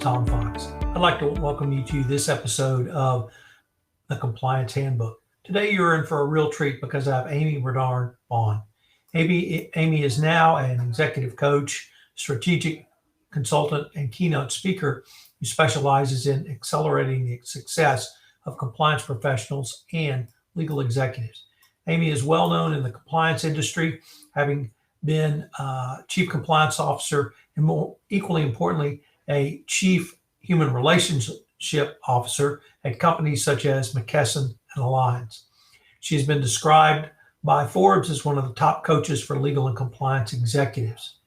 Tom Fox. I'd like to welcome you to this episode of the Compliance Handbook. Today you're in for a real treat because I have Amii Barnard-Bahn. Amii is now an executive coach, strategic consultant, and keynote speaker who specializes in accelerating the success of compliance professionals and legal executives. Amii is well known in the compliance industry, having been Chief Compliance Officer and, more equally importantly, a Chief Human Relationship Officer at companies such as McKesson and Alliance. She has been described by Forbes as one of the top coaches for legal and compliance executives.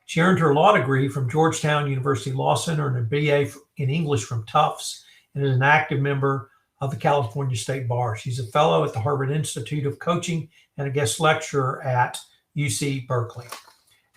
She earned her law degree from Georgetown University Law Center and a BA in English from Tufts, and is an active member of the California State Bar. She's a fellow at the Harvard Institute of Coaching and a guest lecturer at UC Berkeley.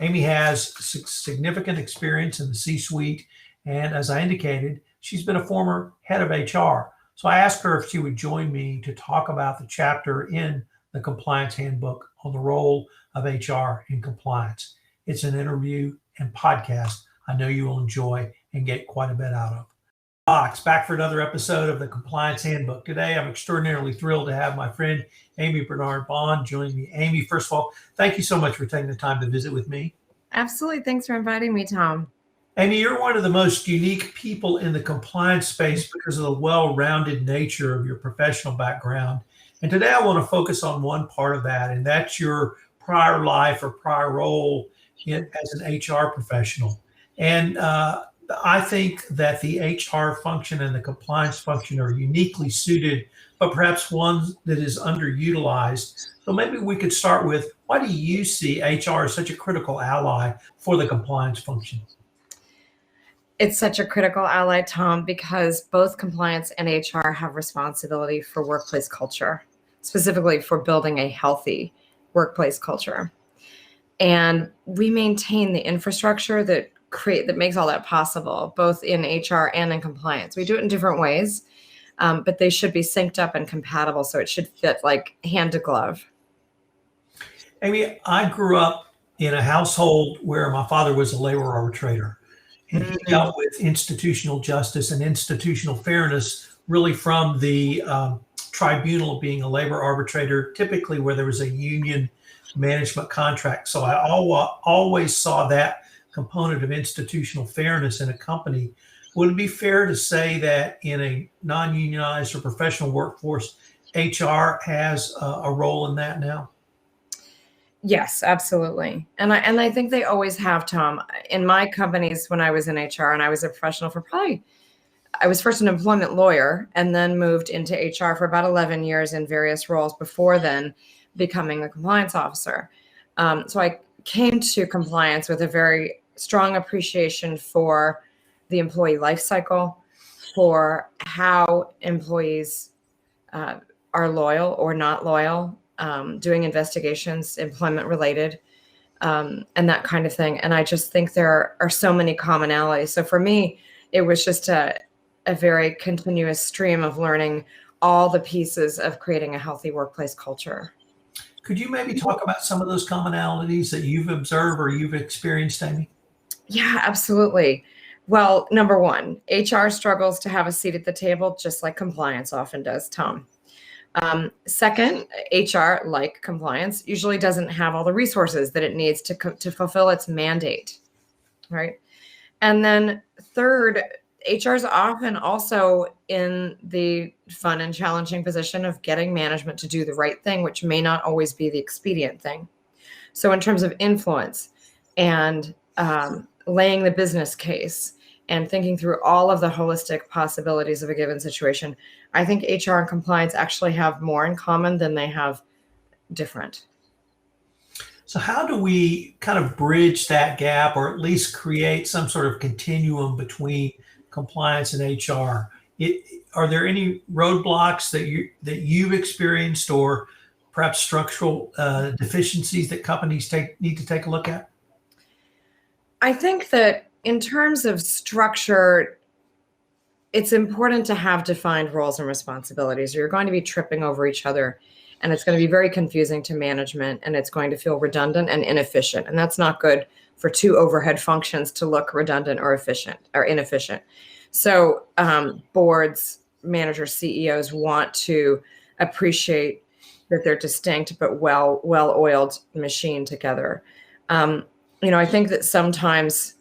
Amii has significant experience in the C-suite, and as I indicated, she's been a former head of HR. So I asked her if she would join me to talk about the chapter in the Compliance Handbook on the role of HR in compliance. It's an interview and podcast I know you will enjoy and get quite a bit out of. Fox, back for another episode of the Compliance Handbook. Today, I'm extraordinarily thrilled to have my friend Amii Barnard-Bahn join me. Amii, first of all, thank you so much for taking the time to visit with me. Absolutely. Thanks for inviting me, Tom. Amii, you're one of the most unique people in the compliance space because of the well-rounded nature of your professional background. And today I want to focus on one part of that, and that's your prior life or prior role as an HR professional. And I think that the HR function and the compliance function are uniquely suited, but perhaps one that is underutilized. So maybe we could start with, why do you see HR as such a critical ally for the compliance function? It's such a critical ally, Tom, because both compliance and HR have responsibility for workplace culture, specifically for building a healthy workplace culture. And we maintain the infrastructure that makes all that possible, both in HR and in compliance. We do it in different ways, but they should be synced up and compatible, so it should fit like hand to glove. Amii, I grew up in a household where my father was a labor arbitrator, and he dealt with institutional justice and institutional fairness really from the tribunal, being a labor arbitrator, typically where there was a union management contract. So I always saw that component of institutional fairness in a company. Would it be fair to say that in a non-unionized or professional workforce, HR has a role in that now? Yes, absolutely. And I think they always have, Tom. In my companies, when I was in HR and I was a professional for I was first an employment lawyer and then moved into HR for about 11 years in various roles before then becoming a compliance officer. So I came to compliance with a very strong appreciation for the employee life cycle, for how employees are loyal or not loyal, doing investigations, employment related, and that kind of thing. And I just think there are so many commonalities. So for me, it was just a very continuous stream of learning all the pieces of creating a healthy workplace culture. Could you maybe talk about some of those commonalities that you've observed or you've experienced, Amii? Yeah, absolutely. Well, number one, HR struggles to have a seat at the table, just like compliance often does, Tom. Second, HR, like compliance, usually doesn't have all the resources that it needs to fulfill its mandate, right? And then third, HR is often also in the fun and challenging position of getting management to do the right thing, which may not always be the expedient thing. So in terms of influence and laying the business case and thinking through all of the holistic possibilities of a given situation, I think HR and compliance actually have more in common than they have different. So how do we kind of bridge that gap, or at least create some sort of continuum between compliance and HR? Are there any roadblocks that you've experienced, or perhaps structural deficiencies that companies need to take a look at? I think that in terms of structure, it's important to have defined roles and responsibilities, or you're going to be tripping over each other and it's going to be very confusing to management, and it's going to feel redundant and inefficient. And that's not good for two overhead functions to look redundant or inefficient. So boards, managers, CEOs want to appreciate that they're distinct but well-oiled machine together. I think that sometimes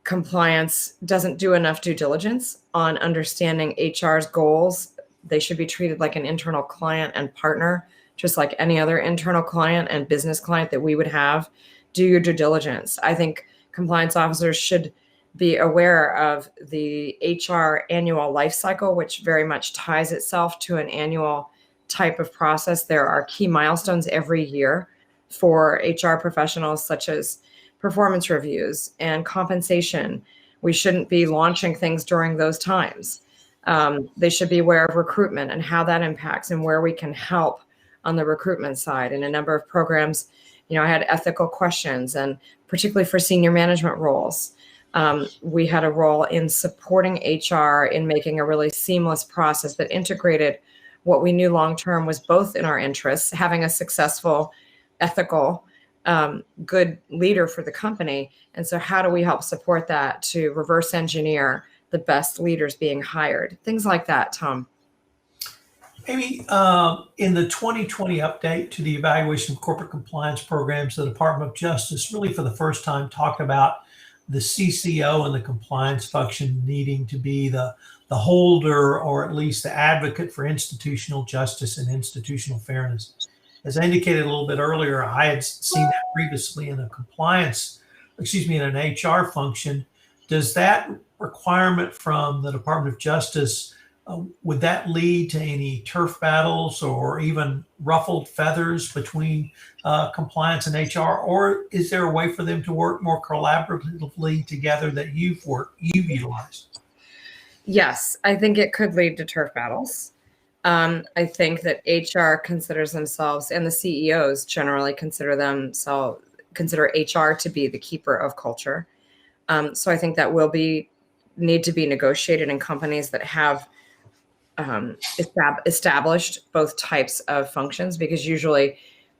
compliance doesn't do enough due diligence on understanding HR's goals. They should be treated like an internal client and partner, just like any other internal client and business client that we would have. Do your due diligence. I think compliance officers should be aware of the HR annual life cycle, which very much ties itself to an annual type of process. There are key milestones every year for HR professionals, such as performance reviews and compensation. We shouldn't be launching things during those times. They should be aware of recruitment and how that impacts and where we can help on the recruitment side. In a number of programs, I had ethical questions, and particularly for senior management roles, we had a role in supporting HR in making a really seamless process that integrated what we knew long-term was both in our interests, having a successful, ethical, good leader for the company. And so how do we help support that to reverse engineer the best leaders being hired? Things like that, Tom. Amy, in the 2020 update to the evaluation of corporate compliance programs, the Department of Justice really for the first time talked about the CCO and the compliance function needing to be the holder, or at least the advocate for institutional justice and institutional fairness. As I indicated a little bit earlier, I had seen that previously in in an HR function. Does that requirement from the Department of Justice, would that lead to any turf battles or even ruffled feathers between compliance and HR? Or is there a way for them to work more collaboratively together that you've utilized? Yes, I think it could lead to turf battles. I think that HR considers themselves, and the CEOs generally consider HR to be the keeper of culture. So I think that will need to be negotiated in companies that have established both types of functions, because usually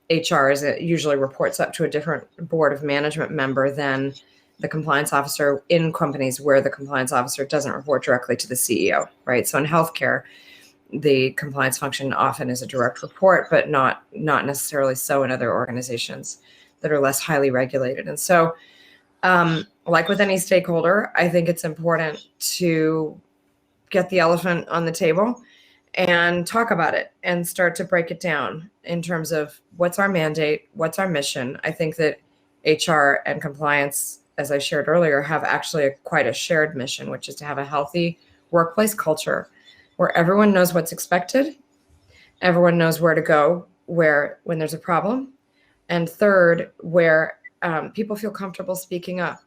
HR usually reports up to a different board of management member than the compliance officer in companies where the compliance officer doesn't report directly to the CEO, right? So in healthcare, the compliance function often is a direct report, but not necessarily so in other organizations that are less highly regulated. And so, like with any stakeholder, I think it's important to get the elephant on the table and talk about it and start to break it down in terms of what's our mandate, what's our mission. I think that HR and compliance, as I shared earlier, have actually quite a shared mission, which is to have a healthy workplace culture where everyone knows what's expected, everyone knows where to go when there's a problem, and third, where people feel comfortable speaking up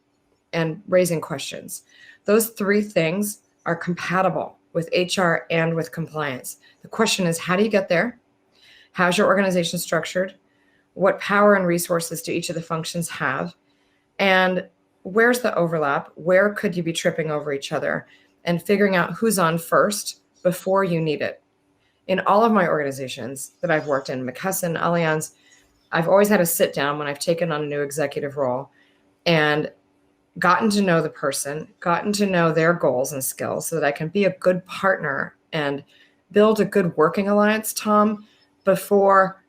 and raising questions. Those three things are compatible with HR and with compliance. The question is, how do you get there? How's your organization structured? What power and resources do each of the functions have? And where's the overlap? Where could you be tripping over each other? And figuring out who's on first before you need it. In all of my organizations that I've worked in, McKesson, Allianz, I've always had a sit down when I've taken on a new executive role and gotten to know the person, gotten to know their goals and skills so that I can be a good partner and build a good working alliance, Tom, before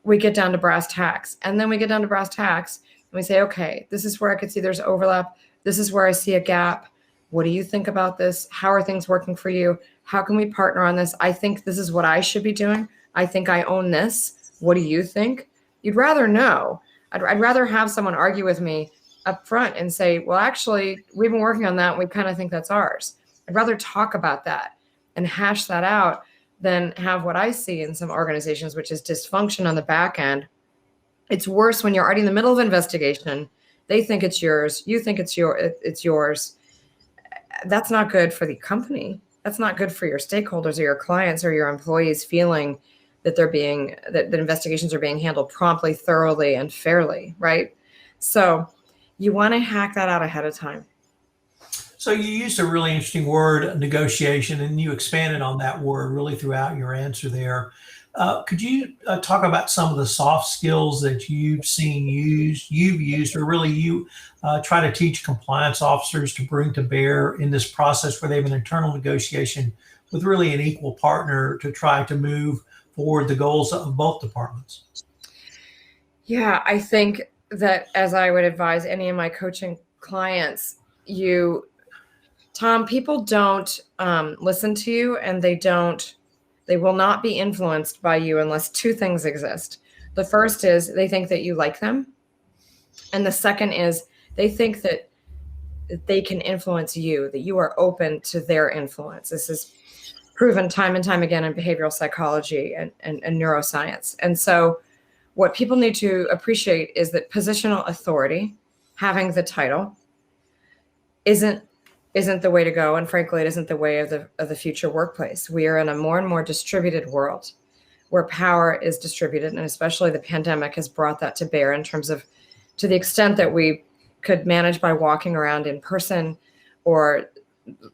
we get down to brass tacks. And then we get down to brass tacks and we say, okay, this is where I could see there's overlap. This is where I see a gap. What do you think about this? How are things working for you? How can we partner on this? I think this is what I should be doing. I think I own this. What do you think? You'd rather know. I'd rather have someone argue with me up front and say, well, actually, we've been working on that. And we kind of think that's ours. I'd rather talk about that and hash that out than have what I see in some organizations, which is dysfunction on the back end. It's worse when you're already in the middle of investigation. They think it's yours. You think it's yours. That's not good for the company. That's not good for your stakeholders or your clients or your employees feeling that that investigations are being handled promptly, thoroughly, and fairly, right? So you want to hack that out ahead of time. So you used a really interesting word, negotiation, and you expanded on that word really throughout your answer there. Could you talk about some of the soft skills that you've used, or really you try to teach compliance officers to bring to bear in this process where they have an internal negotiation with really an equal partner to try to move forward the goals of both departments? Yeah, I think that as I would advise any of my coaching clients, Tom, people don't listen to you, and they will not be influenced by you unless two things exist. The first is they think that you like them. And the second is they think that they can influence you, that you are open to their influence. This is proven time and time again in behavioral psychology and neuroscience. And so what people need to appreciate is that positional authority, having the title, isn't the way to go. And frankly, it isn't the way of the future workplace. We are in a more and more distributed world where power is distributed. And especially the pandemic has brought that to bear in terms of, to the extent that we could manage by walking around in person or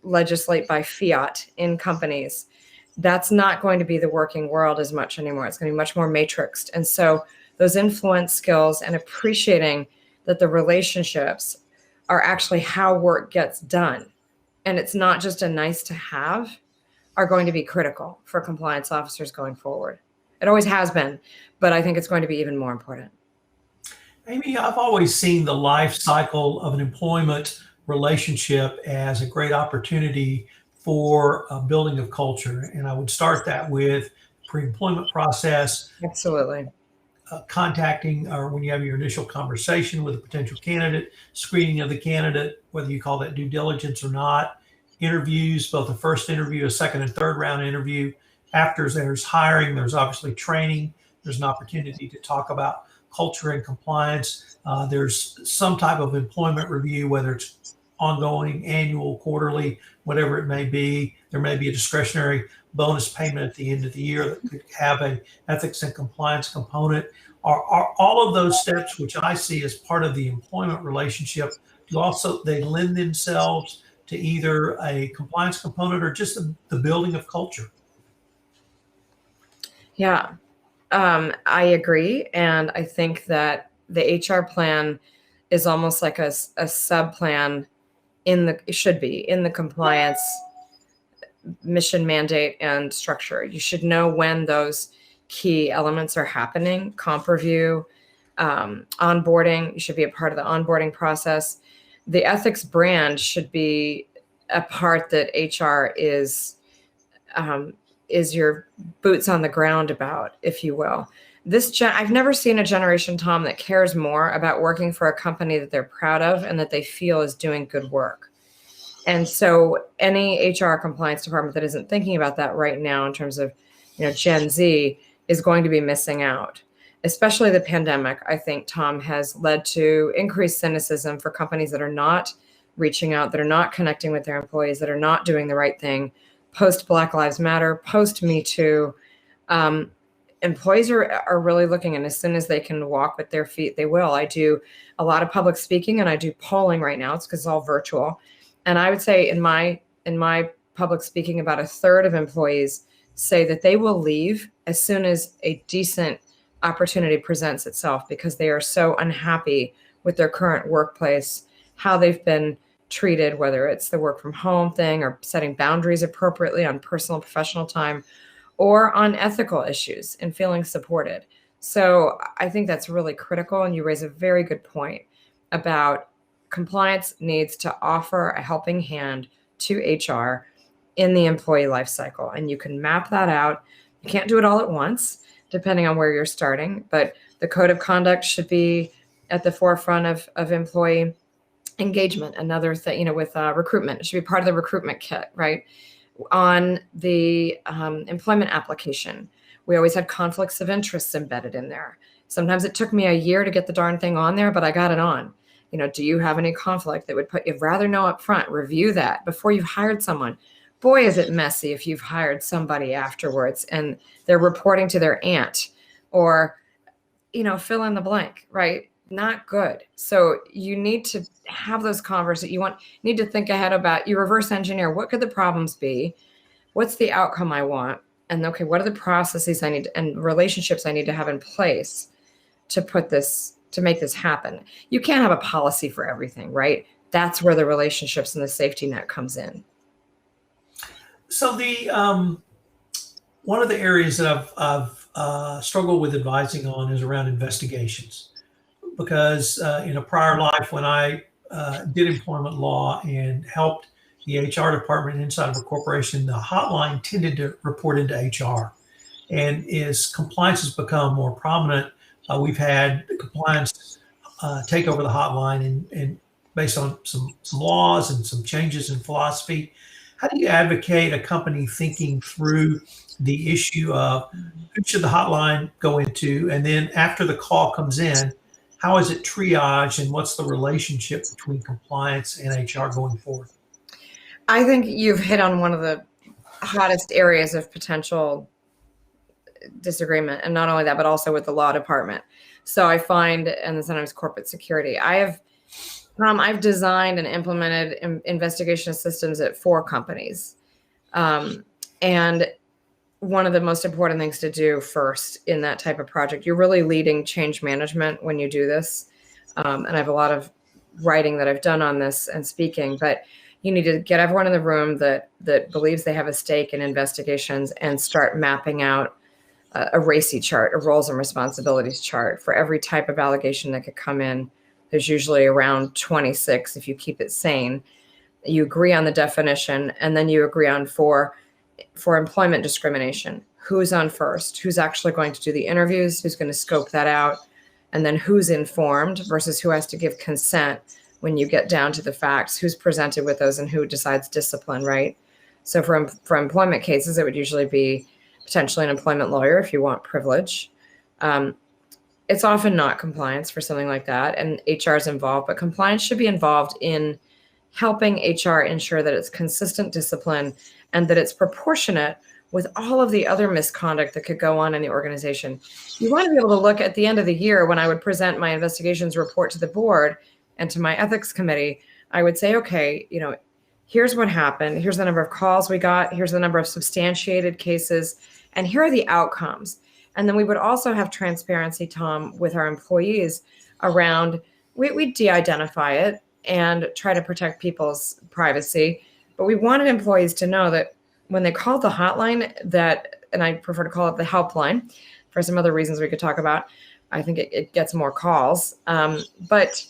legislate by fiat in companies, that's not going to be the working world as much anymore. It's going to be much more matrixed. And so those influence skills and appreciating that the relationships are actually how work gets done, and it's not just a nice to have, are going to be critical for compliance officers going forward. It always has been, but I think it's going to be even more important. Amy, I've always seen the life cycle of an employment relationship as a great opportunity for a building of culture. And I would start that with pre-employment process, Absolutely. contacting, or when you have your initial conversation with a potential candidate, screening of the candidate, whether you call that due diligence or not, interviews, both a first interview, a second and third round interview. After there's hiring, there's obviously training, there's an opportunity to talk about culture and compliance. There's some type of employment review, whether it's ongoing, annual, quarterly, whatever it may be. There may be a discretionary bonus payment at the end of the year that could have a ethics and compliance component. Are all of those steps, which I see as part of the employment relationship, they lend themselves to either a compliance component or just the building of culture? Yeah, I agree. And I think that the HR plan is almost like a sub plan it should be in the compliance mission, mandate, and structure. You should know when those key elements are happening. Comp review, onboarding. You should be a part of the onboarding process. The ethics brand should be a part that HR is your boots on the ground about, if you will. I've never seen a generation, Tom, that cares more about working for a company that they're proud of and that they feel is doing good work. And so any HR compliance department that isn't thinking about that right now in terms of, Gen Z is going to be missing out. Especially the pandemic, I think, Tom, has led to increased cynicism for companies that are not reaching out, that are not connecting with their employees, that are not doing the right thing. Post Black Lives Matter, post Me Too, employees are really looking, and as soon as they can walk with their feet, they will. I do a lot of public speaking, and I do polling right now. It's because it's all virtual. And I would say in my public speaking, about a third of employees say that they will leave as soon as a decent opportunity presents itself because they are so unhappy with their current workplace, how they've been treated, whether it's the work from home thing or setting boundaries appropriately on personal and professional time, or on ethical issues and feeling supported. So I think that's really critical. And you raise a very good point about compliance needs to offer a helping hand to HR in the employee life cycle. And you can map that out. You can't do it all at once, depending on where you're starting, but the code of conduct should be at the forefront of employee engagement. Another thing, with recruitment, it should be part of the recruitment kit, right? On the employment application, we always had conflicts of interest embedded in there. Sometimes it took me a year to get the darn thing on there, but I got it on. Do you have any conflict that would you'd rather know up front? Review that before you've hired someone. Boy, is it messy if you've hired somebody afterwards and they're reporting to their aunt or, fill in the blank, right? Not good. So you need to have those conversations. You need to think ahead about, you reverse engineer. What could the problems be? What's the outcome I want? and okay, what are the processes I need and relationships I need to have in place to make this happen? You can't have a policy for everything, right? That's where the relationships and the safety net comes in. So the one of the areas that I've struggled with advising on is around investigations, because in a prior life when I did employment law and helped the HR department inside of a corporation, the hotline tended to report into HR. And as compliance has become more prominent, we've had compliance take over the hotline, and based on some laws and some changes in philosophy. How do you advocate a company thinking through the issue of who should the hotline go into? And then after the call comes in, how is it triaged, and what's the relationship between compliance and HR going forward? I think you've hit on one of the hottest areas of potential disagreement, and not only that, but also with the law department. So I find, and then sometimes corporate security, I've designed and implemented investigation systems at 4 companies. And one of the most important things to do first in that type of project, you're really leading change management when you do this. And I have a lot of writing that I've done on this and speaking, but you need to get everyone in the room that believes they have a stake in investigations and start mapping out a RACI chart, a roles and responsibilities chart for every type of allegation that could come in. There's usually around 26 if you keep it sane. You agree on the definition, and then you agree on for employment discrimination, who's on first, who's actually going to do the interviews, who's going to scope that out, and then who's informed versus who has to give consent when you get down to the facts, who's presented with those, and who decides discipline, right? So for employment cases, it would usually be potentially an employment lawyer if you want privilege. It's often not compliance for something like that, and HR is involved, but compliance should be involved in helping HR ensure that it's consistent discipline and that it's proportionate with all of the other misconduct that could go on in the organization. You want to be able to look at the end of the year when I would present my investigations report to the board and to my ethics committee, I would say, okay, here's what happened. Here's the number of calls we got. Here's the number of substantiated cases. And here are the outcomes. And then we would also have transparency, Tom, with our employees around, we de-identify it and try to protect people's privacy. But we wanted employees to know that when they called the hotline, and I prefer to call it the helpline for some other reasons we could talk about, I think it gets more calls. But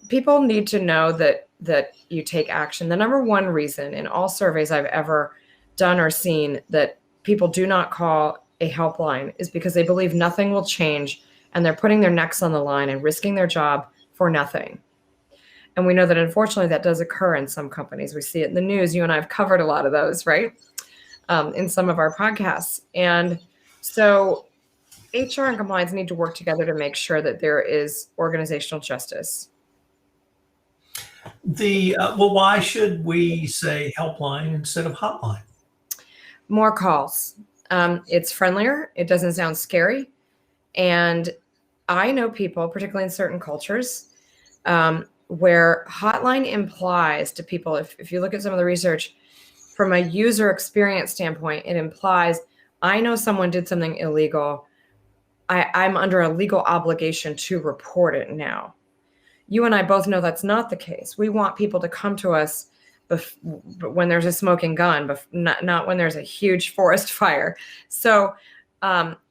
people need to know that you take action. The number one reason in all surveys I've ever done or seen that people do not call a helpline is because they believe nothing will change, and they're putting their necks on the line and risking their job for nothing. And we know that unfortunately that does occur in some companies. We see it in the news. You and I have covered a lot of those, right? In some of our podcasts. And so HR and compliance need to work together to make sure that there is organizational justice. Well, why should we say helpline instead of hotline? More calls. It's friendlier. It doesn't sound scary. And I know people, particularly in certain cultures, where hotline implies to people, if you look at some of the research from a user experience standpoint, it implies, I know someone did something illegal. I'm under a legal obligation to report it now. You and I both know that's not the case. We want people to come to us when there's a smoking gun, not when there's a huge forest fire. So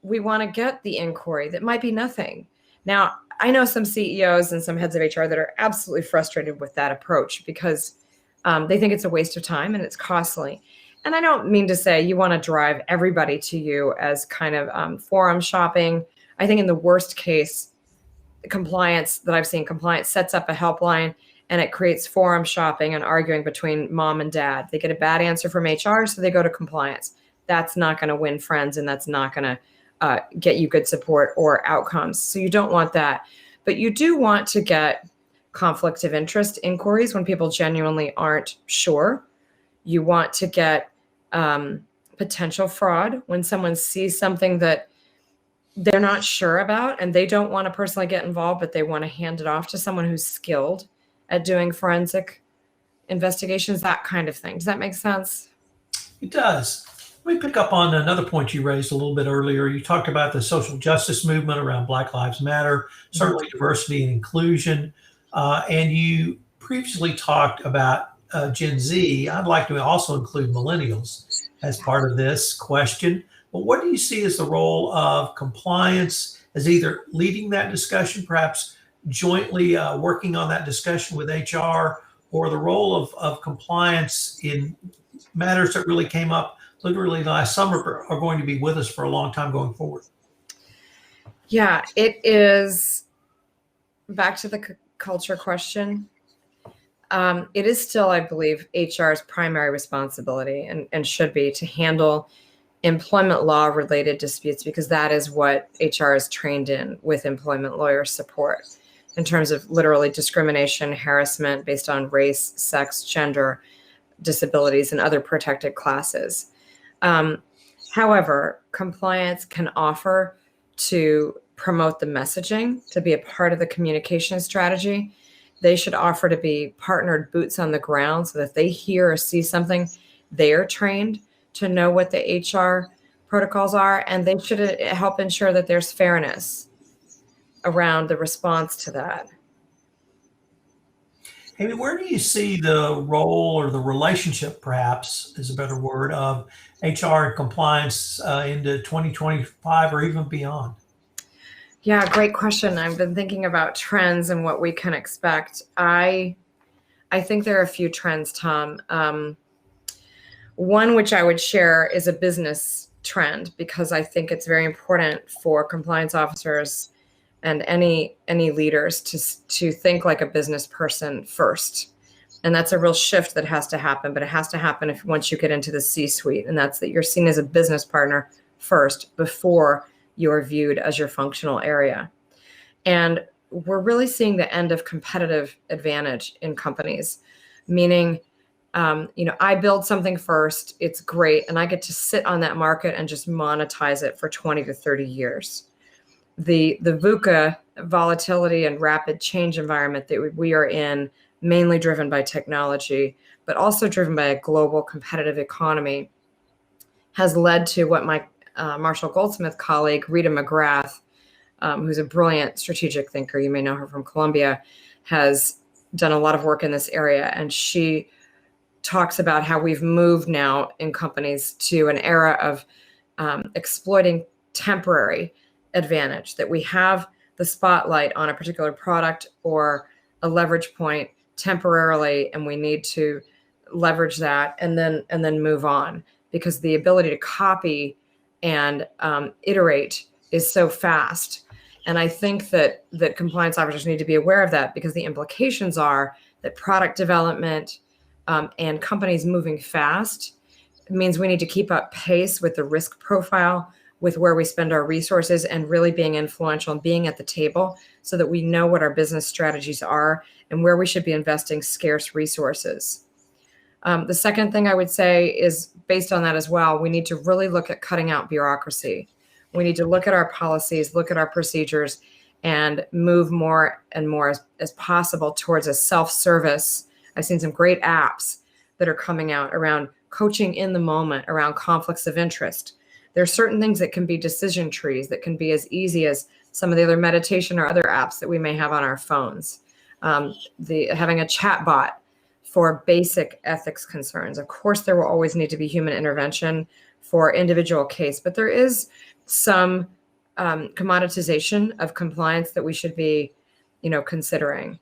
we want to get the inquiry that might be nothing. Now, I know some CEOs and some heads of HR that are absolutely frustrated with that approach because they think it's a waste of time and it's costly. And I don't mean to say you want to drive everybody to you as kind of forum shopping. I think in the worst case, compliance that I've seen, compliance sets up a helpline and it creates forum shopping and arguing between mom and dad. They get a bad answer from HR, so they go to compliance. That's not going to win friends, and that's not going to get you good support or outcomes. So you don't want that. But you do want to get conflict of interest inquiries when people genuinely aren't sure. You want to get potential fraud when someone sees something that they're not sure about and they don't want to personally get involved, but they want to hand it off to someone who's skilled at doing forensic investigations, that kind of thing. Does that make sense? It does. Let me pick up on another point you raised a little bit earlier. You talked about the social justice movement around Black Lives Matter, certainly diversity and inclusion. And you previously talked about Gen Z. I'd like to also include millennials as part of this question. But what do you see as the role of compliance as either leading that discussion, perhaps jointly working on that discussion with HR, or the role of compliance in matters that really came up literally last summer are going to be with us for a long time going forward? Yeah, it is back to the culture question. It is still, I believe, HR's primary responsibility and should be to handle employment law related disputes, because that is what HR is trained in with employment lawyer support in terms of literally discrimination, harassment based on race, sex, gender, disabilities, and other protected classes. However, compliance can offer to promote the messaging, to be a part of the communication strategy. They should offer to be partnered boots on the ground so that if they hear or see something, they are trained to know what the HR protocols are, and they should help ensure that there's fairness around the response to that. Amy, where do you see the role or the relationship, perhaps is a better word, of HR and compliance into 2025 or even beyond? Yeah, great question. I've been thinking about trends and what we can expect. I think there are a few trends, Tom. One which I would share is a business trend, because I think it's very important for compliance officers and any leaders to think like a business person first. And that's a real shift that has to happen, but it has to happen once you get into the C-suite, and that's that you're seen as a business partner first before you're viewed as your functional area. And we're really seeing the end of competitive advantage in companies, meaning, I build something first, it's great, and I get to sit on that market and just monetize it for 20 to 30 years. The VUCA, volatility and rapid change environment that we are in, mainly driven by technology, but also driven by a global competitive economy, has led to what my Marshall Goldsmith colleague, Rita McGrath, who's a brilliant strategic thinker, you may know her from Columbia, has done a lot of work in this area. And she talks about how we've moved now in companies to an era of exploiting temporary advantage, that we have the spotlight on a particular product or a leverage point temporarily, and we need to leverage that and then move on, because the ability to copy and iterate is so fast. And I think that compliance officers need to be aware of that, because the implications are that product development and companies moving fast means we need to keep up pace with the risk profile, with where we spend our resources, and really being influential and being at the table so that we know what our business strategies are and where we should be investing scarce resources. The second thing I would say is, based on that as well, we need to really look at cutting out bureaucracy. We need to look at our policies, look at our procedures, and move more and more as possible towards a self-service. I've seen some great apps that are coming out around coaching in the moment, around conflicts of interest. There are certain things that can be decision trees that can be as easy as some of the other meditation or other apps that we may have on our phones. Having a chat bot for basic ethics concerns. Of course, there will always need to be human intervention for individual case, but there is some commoditization of compliance that we should be, considering.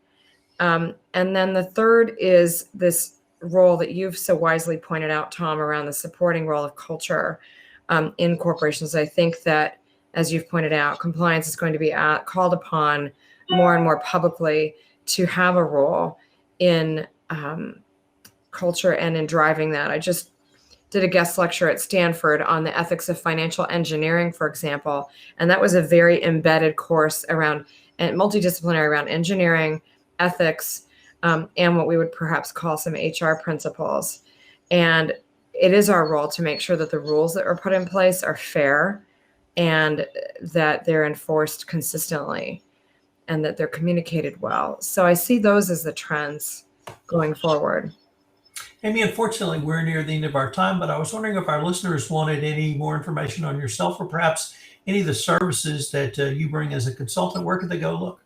And then the third is this role that you've so wisely pointed out, Tom, around the supporting role of culture in corporations. I think that, as you've pointed out, compliance is going to be called upon more and more publicly to have a role in culture and in driving that. I just did a guest lecture at Stanford on the ethics of financial engineering, for example, and that was a very embedded course around and multidisciplinary around engineering, ethics, and what we would perhaps call some HR principles. And it is our role to make sure that the rules that are put in place are fair and that they're enforced consistently and that they're communicated well. So I see those as the trends going forward. Amy, unfortunately, we're near the end of our time, but I was wondering if our listeners wanted any more information on yourself or perhaps any of the services that you bring as a consultant. Where could they go look?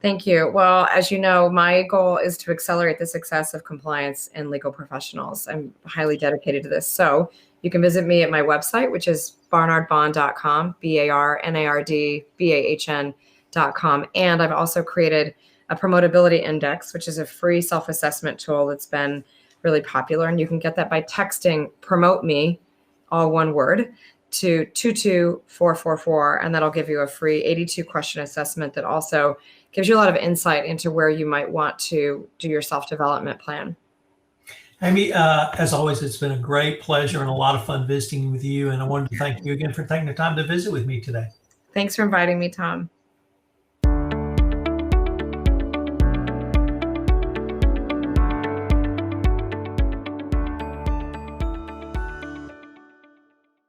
Thank you. Well, as you know, my goal is to accelerate the success of compliance and legal professionals. I'm highly dedicated to this. So you can visit me at my website, which is barnardbahn.com, BarnardBahn.com. And I've also created a promotability index, which is a free self-assessment tool that's been really popular. And you can get that by texting promote me, all one word, to 22444. And that'll give you a free 82 question assessment that also gives you a lot of insight into where you might want to do your self-development plan. Amy, as always, it's been a great pleasure and a lot of fun visiting with you. And I wanted to thank you again for taking the time to visit with me today. Thanks for inviting me, Tom.